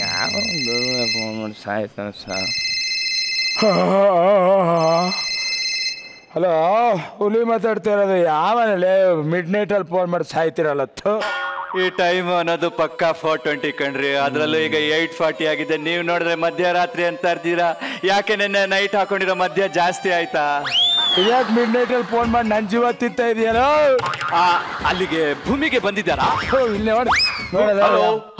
ಯಾವ ಫೋನ್ ಮಾಡಿ ಸಾಯ್ತಾನೆ sir. Hello, ಹುಲಿ ಮಾತಾಡ್ತಾ ಇರೋದು. ಯಾವನಲ್ಲಿ ಮಿಡ್ ನೈಟಲ್ಲಿ ಫೋನ್ ಮಾಡಿ ಸಾಯ್ತಿರಲ್ಲ. ಈ ಟೈಮ್ ಅನ್ನೋದು ಪಕ್ಕಾ 4:20 ಕಣ್ರಿ. ಅದ್ರಲ್ಲೂ ಈಗ 8:40 ಆಗಿದೆ. ನೀವು ನೋಡಿದ್ರೆ ಮಧ್ಯರಾತ್ರಿ ಅಂತ ಇರ್ತೀರಾ. ಯಾಕೆ ನಿನ್ನೆ ನೈಟ್ ಹಾಕೊಂಡಿರೋ ಮಧ್ಯ ಜಾಸ್ತಿ ಆಯ್ತಾ? ಇದ್ಯಾಕೆ ಮಿಡ್ ನೈಟಲ್ಲಿ ಫೋನ್ ಮಾಡಿ ನನ್ನ ಜೀವ ತಿಂತ ಇದೆಯಲ್ಲ? ಅಲ್ಲಿಗೆ ಭೂಮಿಗೆ ಬಂದಿದ್ದಾರಾ? ಇಲ್ಲಿ ನೋಡಿ.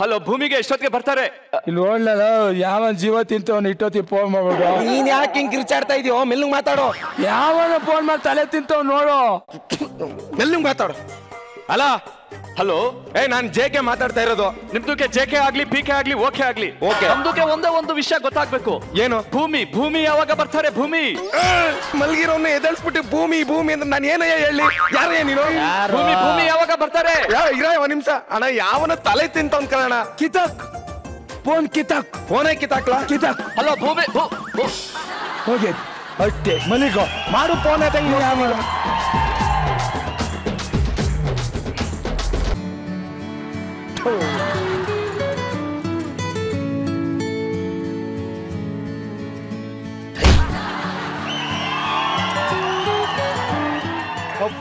ಹಲೋ, ಭೂಮಿಗೆ ಎಷ್ಟೊತ್ತಿಗೆ ಬರ್ತಾರೆ? ಇಲ್ಲಿ ನೋಡ್ಲಲ್ಲ, ಯಾವ ಜೀವ ತಿಂತವನು ಇಟ್ಟೊತ್ತಿ ಫೋನ್ ಮಾಡ್ಬಿಡು. ನೀನ್ ಯಾಕೆ ಹಿಂಗ್ ಕಿರ್ಚಾಡ್ತಾ ಇದೀಯೋ? ಮೆಲ್ಲಂಗ್ ಮಾತಾಡೋ. ಯಾವನ ಫೋನ್ ಮಾಡಿ ತಲೆ ತಿಂತವ್ ನೋಡು. ಮೆಲ್ಲಂಗ್ ಮಾತಾಡು. ಅಲ್ಲ, ಹಲೋ, ನಾನ್ ಜೆಕೆ ಮಾತಾಡ್ತಾ ಇರೋದು. ನಿಮ್ದಕ್ಕೆ ಜೆಕೆ ಆಗ್ಲಿ ಪಿಕೆ ಆಗ್ಲಿ ಓಕೆ ಆಗ್ಲಿ, ನಮ್ದಕ್ಕೆ ಒಂದೇ ಒಂದು ವಿಷಯ ಗೊತ್ತಾಗ್ಬೇಕು. ಏನು? ಭೂಮಿ ಯಾವಾಗ ಬರ್ತಾರೆ? ಭೂಮಿ ಮಲ್ಗಿರೋನ್ನ ಎದಳ್ಸ್ಬಿಟ್ಟು ಭೂಮಿ ಅಂದ್ರೆ ನಾನು ಏನಯ್ಯ ಹೇಳಿ? ಯಾರಯ್ಯ ನೀನು? ಭೂಮಿ ಯಾವಾಗ ಬರ್ತಾರೆ? ಇರೋ ಒಂದ್ ನಿಮಿಷ ಅಣ್ಣ. ಯಾವನ ತಲೆ ತಿಂತವನ್ ಕಣ. ಕಿತಾಕ್ ಫೋನ್, ಕಿತಾಕ್ ಫೋನೇ ಕಿತಾಕ್ಲ. ಕಿತಾಕ್. ಹಲೋ, ಭೂಮಿ ಹೋಗಿ ಅಷ್ಟೇ ಮಲಿಗೋ ಮಾಡು ಫೋನ್.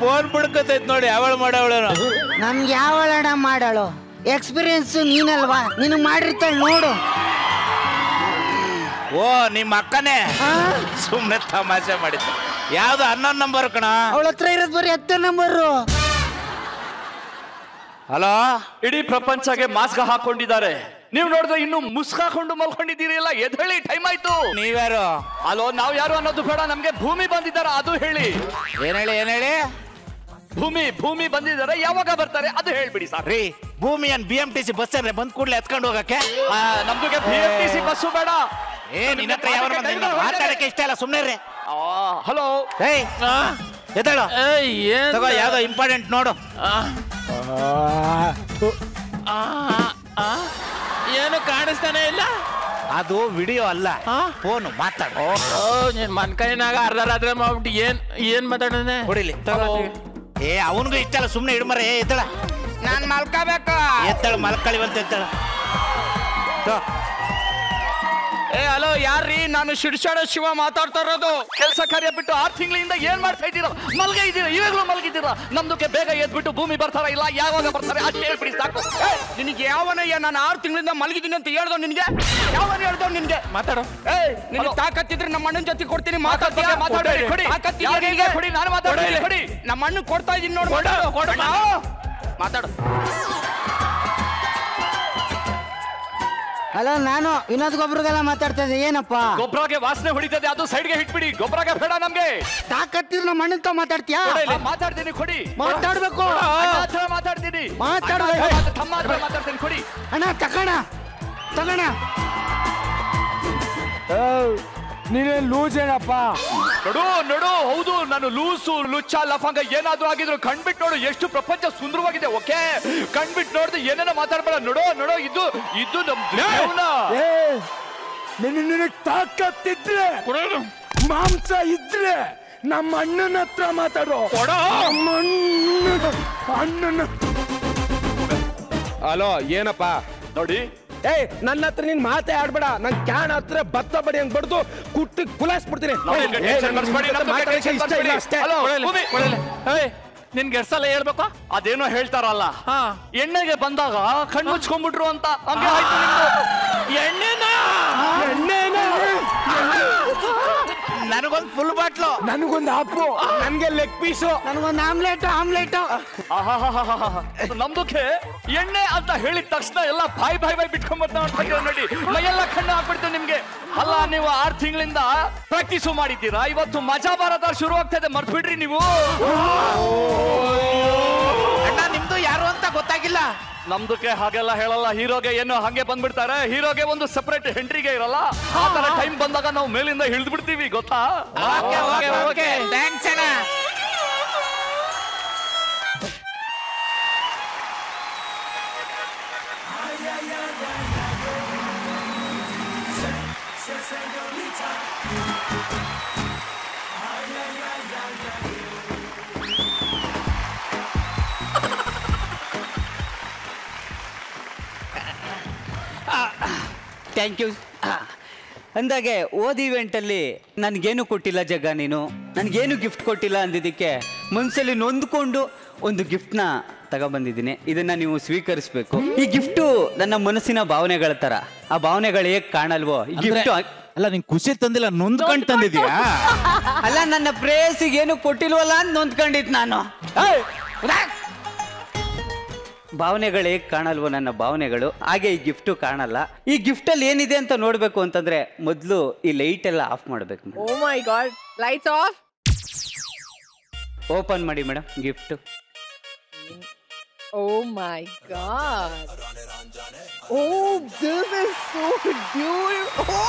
ಫೋನ್ ಬಿಡ್ಕತೈತ್ ನೋಡಿ. ಯಾವಳು ಮಾಡವಳು? ನಮ್ಗೆ ಯಾವಳಣ ಮಾಡಾಳು? ಎಕ್ಸ್ಪೀರಿಯನ್ಸ್ ನೀನಲ್ವಾ, ನಿನಗೆ ಮಾಡಿರ್ತಾಳೆ ನೋಡು. ಓ, ನಿಮ್ಮ ಅಕ್ಕನೇ ಸುಮ್ನೆ ತಮಾಷೆ ಮಾಡಿದ್ದ. ಯಾವ್ದು 11 ನಂಬರ್ ಕಣ? ಅವಳ ಹತ್ರ ಇರೋದು ಬರೀ 10 ನಂಬರು. ಹಲೋ, ಇಡೀ ಪ್ರಪಂಚಗೆ ಮಾಸ್ಕ್ ಹಾಕೊಂಡಿದ್ದಾರೆ. ನೀವು ನೋಡಿದ್ರೆ ಇನ್ನು ಮುಸ್ಕ್ ಹಾಕೊಂಡು ಮಲ್ಕೊಂಡಿದ್ದೀರಿ. ಎಲ್ಲ ಎದ್ದೇಳಿ, ಟೈಮ್ ಆಯ್ತು. ನೀವ್ಯಾರು? ಅಲೋ, ನಾವ್ ಯಾರು ಅನ್ನೋದು ಬೇಡ, ನಮ್ಗೆ ಭೂಮಿ ಬಂದಿದ್ದಾರೆ ಅದು ಹೇಳಿ. ಏನ್ ಹೇಳಿ? ಭೂಮಿ ಬಂದಿದ್ದಾರೆ. ಯಾವಾಗ ಬರ್ತಾರೆ ಅದು ಹೇಳ್ಬಿಡಿ ಸರ್. ರೀ, ಭೂಮಿಯನ್ BMTC ಬಸ್ ಅಂದ್ರೆ ಬಂದ್ ಕೂಡ್ಲೆ ಎತ್ಕೊಂಡು ಹೋಗಕ್ಕೆ? ನಮ್ದುಗೆ BMTC ಬಸ್ಸು ಬೇಡ. ನಿನ್ನ ಹತ್ರ ಯಾವ ಮಾತಾಡಕ್ಕೆ ಇಷ್ಟ ಇಲ್ಲ, ಸುಮ್ನೆ ರೀ. ಹಲೋ, ಎದ್ದೇಳು. ತಗೋ, ಯಾವ್ದೋ ಇಂಪಾರ್ಟೆಂಟ್ ನೋಡು. ಏನು ಕಾಣಿಸ್ತಾನೆ ಇಲ್ಲ. ಅದು ವಿಡಿಯೋ ಅಲ್ಲ, ಫೋನು. ಮಾತಾಡು. ನೀನ್ ಮನ್ಕೈನಾಗ ಅರ್ಧ ರಾತ್ರಿ ಮಾಡ್ಬಿಟ್ಟು ಏನ್ ಮಾತಾಡೋಣ? ಹೊಡಿಲಿ. ಅವನಿಗೂ ಇಷ್ಟ ಅಲ್ಲ, ಸುಮ್ನೆ ಇಡ್ಮರೆ. ಎತ್ತಳ, ನಾನ್ ಮಲ್ಕೋಬೇಕು. ಎತ್ತಳು, ಮಲ್ಕಳಿವಂತ ಎತ್ತಳ. ಹಲೋ, ಯಾರ್ರೀ? ನಾನು ಶಿಡ್ಸಾಡ ಶಿವ ಮಾತಾಡ್ತಾ ಇರೋದು. ಕೆಲಸ ಕಾರ್ಯ ಬಿಟ್ಟು 6 ತಿಂಗಳಿಂದ ಏನ್ ಮಾಡ್ತಾ ಇದ್ದೀರಾ? ಮಲ್ಗಿದ್ದೀರಾ? ಇವಾಗಲೂ ಮಲ್ಗಿದ್ದೀರಾ? ನಮ್ದಕ್ಕೆ ಬೇಗ ಎದ್ಬಿಟ್ಟು ಭೂಮಿ ಬರ್ತಾರ ಇಲ್ಲ ಯಾವಾಗ ಬರ್ತಾರೆ ಅಷ್ಟು ಹೇಳ್ಬಿಡಿ ಸಾಕು. ನಿನಗೆ ಯಾವನಯ್ಯ ನಾನು 6 ತಿಂಗಳಿಂದ ಮಲಗಿದ್ದೀನಿ ಅಂತ ಹೇಳ್ದೋ? ನಿನ್ಗೆ ಯಾವನ್ ಹೇಳ್ದವ್? ನಿನ್ಗೆ ಮಾತಾಡೋ. ನಿನಗೆ ತಾಕತ್ತಿದ್ರೆ ನಮ್ಮ ಅಣ್ಣನ ಜೊತೆ ಕೊಡ್ತೀನಿ. ಮಾತಾಡಿ. ನಾನು ಮಾತಾಡ್ತೀನಿ. ನಮ್ಮ ಅಣ್ಣ ಕೊಡ್ತಾ ಇದೀನಿ ನೋಡು. ಮಾತಾಡು. ಹಲೋ, ನಾನು ವಿನೋದ್ ಗೊಬ್ಬರಗೆಲ್ಲ ಮಾತಾಡ್ತಾ ಇದ್ದೆ. ಏನಪ್ಪ? ಗೊಬ್ಬರಗೆ ವಾಸನೆ ಹೊಡಿತದೆ, ಅದು ಸೈಡ್ಗೆ ಹಿಟ್ಬಿಡಿ. ಗೊಬ್ಬರಗೆ ಬೇಡ ನಮ್ಗೆ. ತಾಕತ್ತಿರ್ ನಮ್ಮ ಅಣ್ಣಂತ ಮಾತಾಡ್ತೀಯಾ? ಮಾತಾಡ್ತೀನಿ, ಕೊಡಿ. ಮಾತಾಡ್ಬೇಕು. ಮಾತಾಡ್ತೀನಿ. ತಮ್ಮ ಮಾತಾಡ್ತೀನಿ, ಕೊಡಿ. ಅಣ್ಣ ತಗೋಣ. ನೀನೇನ್ ಲೂಸ್ ಏನಪ್ಪ? ನೋಡು, ಹೌದು, ನಾನು ಲೂಸು ಲುಚ್ಚ ಲಫಂಗ ಏನಾದ್ರೂ ಆಗಿದ್ರು ಕಣ್ಬಿಟ್ಟು ನೋಡು. ಎಷ್ಟು ಪ್ರಪಂಚ ಸುಂದರವಾಗಿದೆ. ಓಕೆ, ಕಣ್ಬಿಟ್ಟು ನೋಡಿದ್ರೆ ಏನೇನೋ ಮಾತಾಡ್ಬೇಡ. ನೋಡು, ಇದು ನಿನಗೆ ತಾಕತ್ತಿದ್ರೆ, ಮಾಂಸ ಇದ್ರೆ ನಮ್ಮ ಅಣ್ಣನ ಹತ್ರ ಮಾತಾಡೋ. ಅಣ್ಣನ. ಹಲೋ, ಏನಪ್ಪ? ನೋಡಿ, ನನ್ನ ಹತ್ರ ನೀನ್ ಮಾತೇ ಆಡ್ಬೇಡ. ನನ್ ಕ್ಯಾನ್ ಹತ್ರ ಭತ್ತ ಬಡಿ ಹಂಗ್ ಬಡ್ದು ಕುಟ್ಟಿ ಕುಲಾಯಿಸ್ಬಿಡ್ತೀನಿ. ನಿನ್ಗೆ ಎಷ್ಟ್ ಸಲ ಹೇಳ್ಬೇಕು? ಅದೇನೋ ಹೇಳ್ತಾರಲ್ಲ, ಎಣ್ಣೆಗೆ ಬಂದಾಗ ಕಣ್ಣು ಮುಚ್ಕೊಂಡ್ಬಿಟ್ರು ಅಂತ. ಹಂಗೆ ಆಯ್ತು ನಿಮ್ದು. ಎಣ್ಣೆನಾ? ನನಗೊಂದು ಫುಲ್ ಬಾಟ್ಲು, ನನಗೊಂದು ಹಾಪು, ನನ್ಗೆ ಲೆಗ್ ಪೀಸು, ನನಗೊಂದು ಆಮ್ಲೆಟ್. ನಮ್ದಕ್ಕೆ ಎಣ್ಣೆ ಅಂತ ಹೇಳಿದ ತಕ್ಷಣ ಎಲ್ಲ ಬಾಯ್ ಬಿಟ್ಕೊಂಡ್ಬರ್ತಾವ ನೋಡಿ. ಮೈಯೆಲ್ಲ ಕಣ್ಣು ಹಾಕ್ಬಿಡ್ತು ನಿಮ್ಗೆ. ಅಲ್ಲ, ನೀವು 6 ತಿಂಗಳಿಂದ ಪ್ರಾಕ್ಟೀಸು ಮಾಡಿದ್ದೀರಾ. ಇವತ್ತು ಮಜಾ ಭಾರತ ಶುರು ಆಗ್ತಾ ಇದೆ, ಮರ್ತ್ಬಿಡ್ರಿ ನೀವು. ಅಣ್ಣ, ನಿಮ್ದು ಯಾರು ಅಂತ ಗೊತ್ತಾಗಿಲ್ಲ. ನಮ್ದಕ್ಕೆ ಹಾಗೆಲ್ಲ ಹೇಳಲ್ಲ. ಹೀರೋಗೆ ಏನು ಹಂಗೆ ಬಂದ್ಬಿಡ್ತಾರೆ. ಹೀರೋಗೆ ಒಂದು ಸೆಪರೇಟ್ ಎಂಟ್ರಿಗೆ ಇರಲ್ಲ. ಆ ತರ ಟೈಮ್ ಬಂದಾಗ ನಾವು ಮೇಲಿಂದ ಹಿಡಿದು ಬಿಡ್ತೀವಿ, ಗೊತ್ತಾ? ಥ್ಯಾಂಕ್ಸ್ ಅಣ್ಣ. Thank you. ಅಂದಾಗೆ ಓದ್ ಇವೆಂಟಲ್ಲಿ ನನಗೇನು ಕೊಟ್ಟಿಲ್ಲ ಜಗ್ಗ, ನೀನು ನನಗೇನು ಗಿಫ್ಟ್ ಕೊಟ್ಟಿಲ್ಲ ಅಂದಿದ್ದಕ್ಕೆ ಮನಸ್ಸಲ್ಲಿ ನೊಂದ್ಕೊಂಡು ಒಂದು ಗಿಫ್ಟ್ನ ತಗೊಬಂದಿದ್ದೀನಿ. ಇದನ್ನ ನೀವು ಸ್ವೀಕರಿಸಬೇಕು. ಈ ಗಿಫ್ಟು ನನ್ನ ಮನಸ್ಸಿನ ಭಾವನೆಗಳ ತರ. ಆ ಭಾವನೆಗಳು ಹೇಗೆ ಕಾಣಲ್ವೋ ಈ ಗಿಫ್ಟ್. ಅಲ್ಲ ನಿಂಗೆ ಖುಷಿ ತಂದಿಲ್ಲ, ನೊಂದ್ಕೊಂಡು ತಂದಿದ್ಯಾ? ಅಲ್ಲ, ನನ್ನ ಪ್ರೇಯಸಿಗೆ ಏನು ಕೊಟ್ಟಿಲ್ವಲ್ಲ ಅಂತ ನೊಂದ್ಕೊಂಡಿದ್ ನಾನು. ಭಾವನೆಗಳು ಹೇಗೆ ಕಾಣಲ್ವೋ ನನ್ನ ಭಾವನೆಗಳು, ಹಾಗೆ ಈ ಗಿಫ್ಟು ಕಾಣಲ್ಲ. ಈ ಗಿಫ್ಟ್ ಅಲ್ಲಿ ಏನಿದೆ ಅಂತ ನೋಡ್ಬೇಕು ಅಂತಂದ್ರೆ ಮೊದಲು ಈ ಲೈಟ್ ಎಲ್ಲ ಆಫ್ ಮಾಡ್ಬೇಕು. Oh my god, lights off. Open ಮಾಡಿ madam gift. Oh my god, oh this is so beautiful.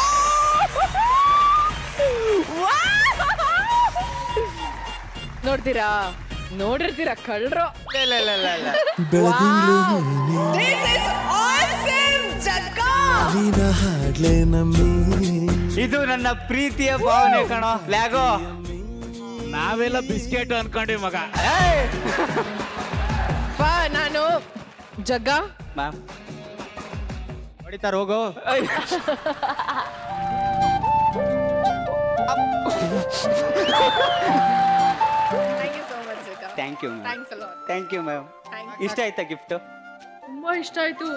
ನೋಡ್ತೀರಾ, ನೋಡಿರ್ತೀರಾ ಕಳ್ರು. ಇದು ನನ್ನ ಪ್ರೀತಿಯ ಭಾವನೆ ಕಣೋ ಲ್ಯಾಗೋ. ನಾವೆಲ್ಲ ಬಿಸ್ಕೆಟ್ ಅನ್ಕೊಂಡಿ ಮಗ. ನಾನು ಜಗ್ಗ ಮ್ಯಾಮ್ ಹೊಡಿತಾರ ಹೋಗೋ. Thank you ma'am. Thank you ma'am. ಇಷ್ಟ ಆಯ್ತಾ ಗಿಫ್ಟ್? ತುಂಬಾ ಇಷ್ಟ ಆಯ್ತು.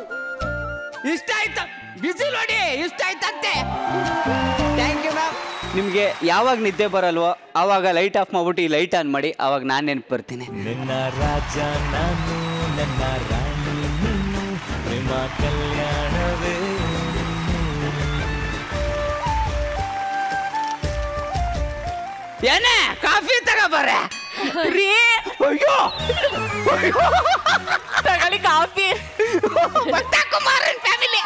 ಇಷ್ಟ ಆಯ್ತಾ? ಬಿಸಿ ನೋಡಿ, ಇಷ್ಟ ಆಯ್ತಂತೆ. Thank you ma'am. ನಿಮಗೆ ಯಾವಾಗ ನಿದ್ದೆ ಬರಲ್ವೋ ಆವಾಗ ಲೈಟ್ ಆಫ್ ಮಾಡ್ಬಿಟ್ಟು ಈ ಲೈಟ್ ಆನ್ ಮಾಡಿ, ಆವಾಗ ನಾನು ನೆನಪು ಬರ್ತೀನಿ. ನಿನ್ನ ರಾಜ ನಾನು, ನನ್ನ ರಾಣಿ ನೀನು, ಪ್ರೇಮ ಕಲ್ಯಾಣವೇ. ಏನೇ ಕಾಫಿ ತಗೋಬಾರೆ ರೀ? ಅಯ್ಯೋ ತಗೊಳ್ಳಿ ಕಾಫಿ. ಕುಮಾರನ್ ಫ್ಯಾಮಿಲಿ.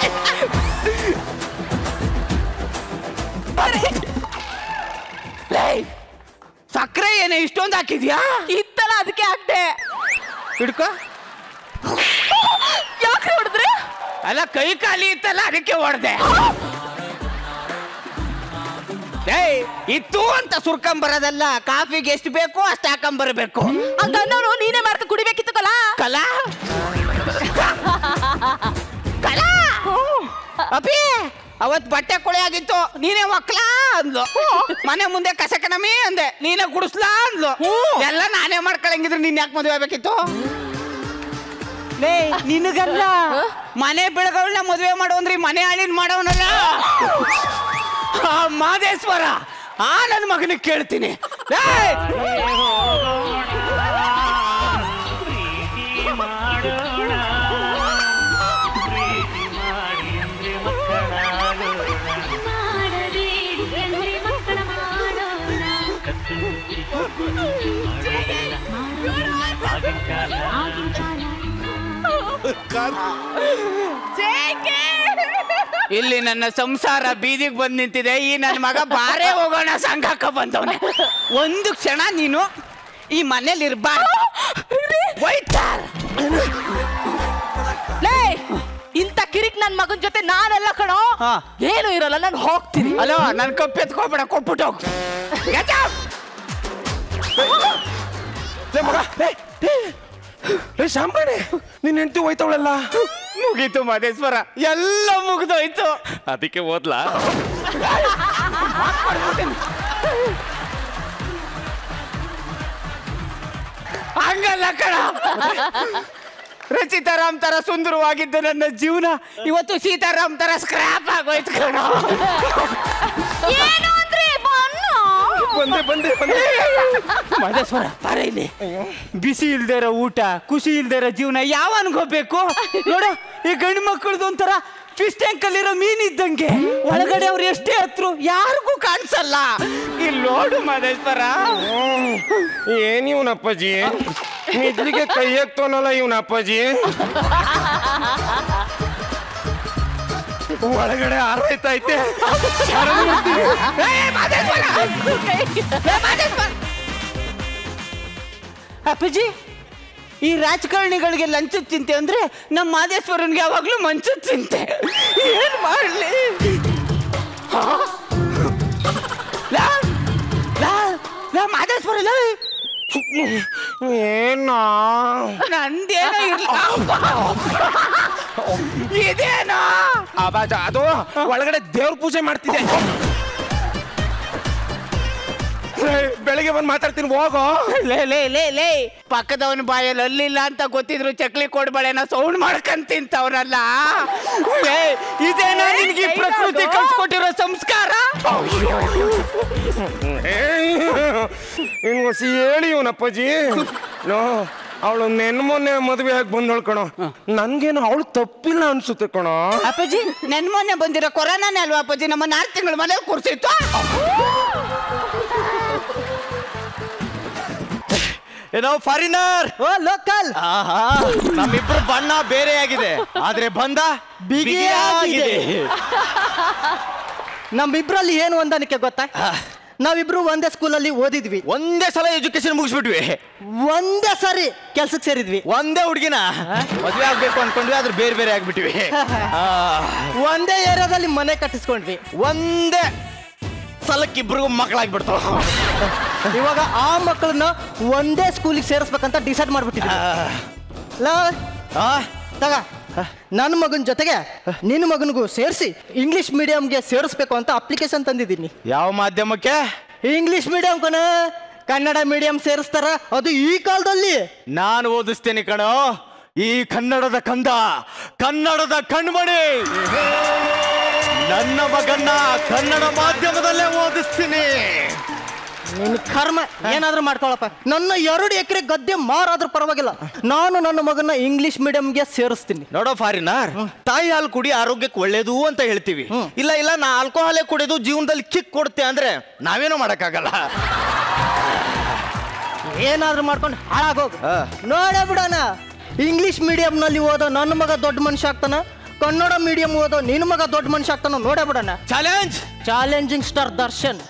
ಸಕ್ಕರೆ ಏನೇ ಇಷ್ಟೊಂದು ಹಾಕಿದ್ಯಾ? ಇತ್ತಲ್ಲ ಅದಕ್ಕೆ ಹಾಕ್ದೆ. ಹಿಡ್ಕೋ. ಯಾಕೆ ಹೊಡೆದ್ರೆ? ಅಲ್ಲ, ಕೈ ಖಾಲಿ ಇತ್ತಲ್ಲ ಅದಕ್ಕೆ ಹೊಡೆದೆ. ಏಯ್, ಇತ್ತು ಅಂತ ಸುರ್ಕೊಂಬರೋದಲ್ಲ, ಕಾಫಿಗೆ ಎಷ್ಟು ಬೇಕು ಅಷ್ಟು ಹಾಕೊಂಬರ್ಬೇಕು. ಹಂಗನ್ನೋರು ನೀನೇ ಮಾಡ್ತಾ ಕುಡಿಬೇಕಿತ್ತು ಕಲಾ. ಕಲಾ ಕಲಾ ಅಪ್ಪಿ, ಅವತ್ ಬಟ್ಟೆ ಕೊಳೆ ಆಗಿತ್ತು, ನೀನೇ ಒಕ್ಲಾ ಅಂದ್ಲು. ಮನೆ ಮುಂದೆ ಕಸಕನಮಿ ಅಂದೆ, ನೀನೇ ಗುಡಿಸ್ಲಾ ಅಂದ್ಲು. ಎಲ್ಲ ನಾನೇ ಮಾಡ್ಕೊಳಂಗಿದ್ರೆ ನೀನ್ ಯಾಕೆ ಮದುವೆ ಆಗ್ಬೇಕಿತ್ತು? ಲೇ, ನಿನಗಲ್ಲ, ಮನೆ ಬೆಳಗವಳನ್ನ ಮದುವೆ ಮಾಡೋನ್ರಿ, ಮನೆ ಹಾಳಿನ ಮಾಡೋನಲ್ಲ ಆ ಮಾದೇಶ್ವರ. ಆ ನನ್ನ ಮಗನಿಗೆ ಕೇಳ್ತೀನಿ. ಇಲ್ಲಿ ನನ್ನ ಸಂಸಾರ ಬೀದಿಗೆ ಬಂದ್ ನಿಂತಿದೆ. ಈ ನನ್ನ ಮಗ ಬಾರೇ ಹೋಗೋಣ ಸಂಘಕ್ಕೆ ಬಂದವನೆ. ಒಂದು ಕ್ಷಣ ನೀನು ಈ ಮನೇಲಿ ಇರ್ಬಾರ್ದು. ಇಂತ ಕಿರಿಕ್ ನನ್ ಮಗನ್ ಜೊತೆ ನಾನೆಲ್ಲ ಕಣೋ. ಏನು ಇರಲ್ಲ, ನಾನು ಹೋಗ್ತೀನಿ. ಅಲೋ, ನನ್ ಕಪ್ಪು ಎತ್ಕೊಬೇಡ, ಕೊಟ್ಬಿಟ್ಟು ಹೋಗ್. ಶಾಂಬಾಣೆ, ನಿನ್ ಹೆಂಡತಿ ಹೋಯ್ತವಳಲ್ಲ. ಮುಗೀತು ಮಾದೇಶ್ವರ, ಎಲ್ಲ ಮುಗ್ದೋಯ್ತು. ಅದಕ್ಕೆ ಓದ್ಲಾ? ಹಂಗಲ್ಲ ಕಣ. ರಚಿತಾರಾಮ್ ತರ ಸುಂದರವಾಗಿದ್ದು ನನ್ನ ಜೀವನ ಇವತ್ತು ಸೀತಾರಾಮ್ ತರ ಸ್ಕ್ರಾಪ್ ಆಗೋಯ್ತು ಕಣ. ಏನು ಅಂದ್ರೆ ಬಂದೆ ಬಂದೆ ಬಂದೆ. ಮಾದೇಶ್ವರ, ಬಾರ ಇಲ್ಲಿ. ಬಿಸಿ ಇಲ್ದೇ ಇರೋ ಊಟ, ಖುಷಿ ಇಲ್ದೇ ಇರೋ ಜೀವನ ಯಾವ ಅನ್ಕೋಬೇಕು? ನೋಡು, ಈ ಗಂಡು ಮಕ್ಕಳದು ಒಂಥರ ಫಿಶ್ ಟ್ಯಾಂಕ್ ಅಲ್ಲಿರೋ ಮೀನ್ ಇದ್ದಂಗೆ. ಒಳಗಡೆ ಅವ್ರು ಎಷ್ಟೇ ಹತ್ರು ಯಾರಿಗೂ ಕಾಣಿಸಲ್ಲ. ಇಲ್ಲಿ ನೋಡು ಮಾದೇಶ್ವರ. ಏನ್ ಇವನ ಅಪ್ಪಾಜಿ, ನಿದ್ಲಿಗೆ ಕೈ ಹಾಕ್ತವನಲ್ಲ ಇವನ ಅಪ್ಪಾಜಿ. ಒಳಗಡೆ ಆರೈತೈತೆ. ಅಪ್ಪಾಜಿ, ಈ ರಾಜಕಾರಣಿಗಳಿಗೆ ಲಂಚದ ಚಿಂತೆ ಅಂದ್ರೆ ನಮ್ಮ ಮಾದೇಶ್ವರನ್ಗೆ ಯಾವಾಗ್ಲೂ ಮಂಚದ ಚಿಂತೆ. ಏನ್ ಮಾಡ್ಲಿ? ಮಾದೇಶ್ವರ ಏನೋ ನಂದೇನೋ ಇರ್ಲಿ. ಇದೇನೋ ಅದು ಒಳಗಡೆ ದೇವ್ರ ಪೂಜೆ ಮಾಡ್ತಿದ್ದೆ. ಬೆಳಿಗ್ಗೆ ಬಂದು ಮಾತಾಡ್ತೀನಿ ಹೋಗೋ. ಲೇ ಲೇ ಲೇ ಲೇ ಪಕ್ಕದವನ ಬಾಯಲ್ಲಿ ಅಲ್ಲಿಲ್ಲ ಅಂತ ಗೊತ್ತಿದ್ರು ಚಕ್ಲಿ ಕೊಡ್ಬಳೆನ ಸೌಂಡ್ ಮಾಡ್ಕೊಂಡ್ ತಿಂತವ್ರಲ್ಲ. ಇದೇನಾ ನಿನ್ಗೆ ಪ್ರಕೃತಿ ಕಲ್ಸ್ಕೊಟ್ಟಿರೋ ಸಂಸ್ಕಾರ? ಇನ್ ಹೊಸಿ ಹೇಳಿ ಇವನಪ್ಪಾಜಿ. ನೋ ಅವಳು ಮೊನ್ನೆ ಮದುವೆ ಆಗಿ ಬಂದಳು ಕಣೋ. ನನ್ಗೇನು ಅವಳು ತಪ್ಪಿಲ್ಲ ಅನ್ಸುತ್ತೆ ಕಣೋ. ಅಪ್ಪಾಜಿ ಮೊನ್ನೆ ಬಂದಿರೋ ಕೊರೋನಾನೇ ಅಲ್ವಾ ಅಪ್ಪಾಜಿ ನಮ್ಮ 4 ತಿಂಗಳ ಮನೇಲಿ ಕೂರ್ಸಿತ್ತು. ಏನೋ ಫಾರಿನರ್, ಓ ಲೋಕಲ್. ನಮ್ಮಿಬ್ರು ಬಣ್ಣ ಬೇರೆ ಆಗಿದೆ, ಆದ್ರೆ ಬಂದ ಬಿಗಿಯಾಗಿದೆ. ನಮ್ಮಿಬ್ರಲ್ಲಿ ಏನು ಹೊಂದಾಣಿಕೆ ಗೊತ್ತಾ? ನಾವಿಬ್ರು ಒಂದೇ ಸ್ಕೂಲಲ್ಲಿ ಓದಿದ್ವಿ, ಒಂದೇ ಸಲ ಎಜುಕೇಶನ್ ಮುಗಿಸ್ಬಿಟ್ವಿ, ಒಂದೇ ಸರಿ ಕೆಲ್ಸಕ್ಕೆ ಸೇರಿದ್ವಿ, ಒಂದೇ ಹುಡುಗಿನ ಮದುವೆ ಆಗ್ಬೇಕು ಅನ್ಕೊಂಡ್ವಿ, ಆದ್ರೆ ಬೇರೆ ಬೇರೆ ಆಗ್ಬಿಟ್ಟಿವಿ. ಒಂದೇ ಏರಿಯಾದಲ್ಲಿ ಮನೆ ಕಟ್ಟಿಸ್ಕೊಂಡ್ವಿ, ಒಂದೇ ಸಲಕ್ಕಿಬ್ರಿಗೂ ಮಕ್ಕಳಾಗ್ಬಿಡ್ತಾವ. ಇವಾಗ ಆ ಮಕ್ಕಳನ್ನ ಒಂದೇ ಸ್ಕೂಲಿಗೆ ಸೇರಿಸ್ಬೇಕಂತ ಡಿಸೈಡ್ ಮಾಡ್ಬಿಟ್ಟಿದ್ವಿ. ತಗ ನನ್ನ ಮಗನ ಜೊತೆಗೆ ನಿನ್ನ ಮಗನಿಗೂ ಸೇರಿಸಿ ಇಂಗ್ಲಿಷ್ ಮೀಡಿಯಂಗೆ ಸೇರಿಸ್ಬೇಕು ಅಂತ ಅಪ್ಲಿಕೇಶನ್ ತಂದಿದ್ದೀನಿ. ಯಾವ ಮಾಧ್ಯಮಕ್ಕೆ? ಇಂಗ್ಲಿಷ್ ಮೀಡಿಯಂ ಕಣ. ಕನ್ನಡ ಮೀಡಿಯಂ ಸೇರಿಸ್ತಾರ, ಅದು ಈ ಕಾಲದಲ್ಲಿ. ನಾನು ಓದಿಸ್ತೇನೆ ಕಣೋ, ಈ ಕನ್ನಡದ ಕಂದ, ಕನ್ನಡದ ಕಣ್ಮಣಿ. ನನ್ನ ಮಗನ್ನ ಕನ್ನಡ ಮಾಧ್ಯಮದಲ್ಲೇ ಓದಿಸ್ತೀನಿ. ನಿನ್ನ ಕರ್ಮ ಏನಾದ್ರೂ ಮಾಡ್ಕೊಳಪ್ಪ. ನನ್ನ 2 ಎಕರೆ ಗದ್ದೆ ಮಾರಾದ್ರೂ ಪರವಾಗಿಲ್ಲ, ನಾನು ನನ್ನ ಮಗನ ಇಂಗ್ಲಿಷ್ ಮೀಡಿಯಂಗೆ ಸೇರಿಸ್ತೀನಿ. ನೋಡೋ ಫಾರಿನರ್, ತಾಯಿ ಹಾಲು ಕುಡಿ ಆರೋಗ್ಯಕ್ಕೆ ಒಳ್ಳೇದು ಅಂತ ಹೇಳ್ತೀವಿ. ಇಲ್ಲ ಇಲ್ಲ ನಾ ಆಲ್ಕೋಹಾಲೇ ಕುಡಿದು ಜೀವನದಲ್ಲಿ ಕಿಕ್ ಕೊಡ್ತೆ ಅಂದ್ರೆ ನಾವೇನೋ ಮಾಡಕ್ಕಾಗಲ್ಲ. ಏನಾದ್ರೂ ಮಾಡ್ಕೊಂಡು ಹಾಳಾಗೋಗು. ನೋಡೇ ಬಿಡೋಣ, ಇಂಗ್ಲಿಷ್ ಮೀಡಿಯಂನಲ್ಲಿ ಓದೋ ನನ್ನ ಮಗ ದೊಡ್ಡ ಮನುಷ್ಯ ಆಗ್ತಾನ, ಕನ್ನಡ ಮೀಡಿಯಂ ಓದೋ ನಿನ್ನ ಮಗ ದೊಡ್ಡ ಮನುಷ್ಯ ಆಗ್ತಾನ. ನೋಡೇ ಬಿಡೋಣ. Challenge, challenging star Darshan.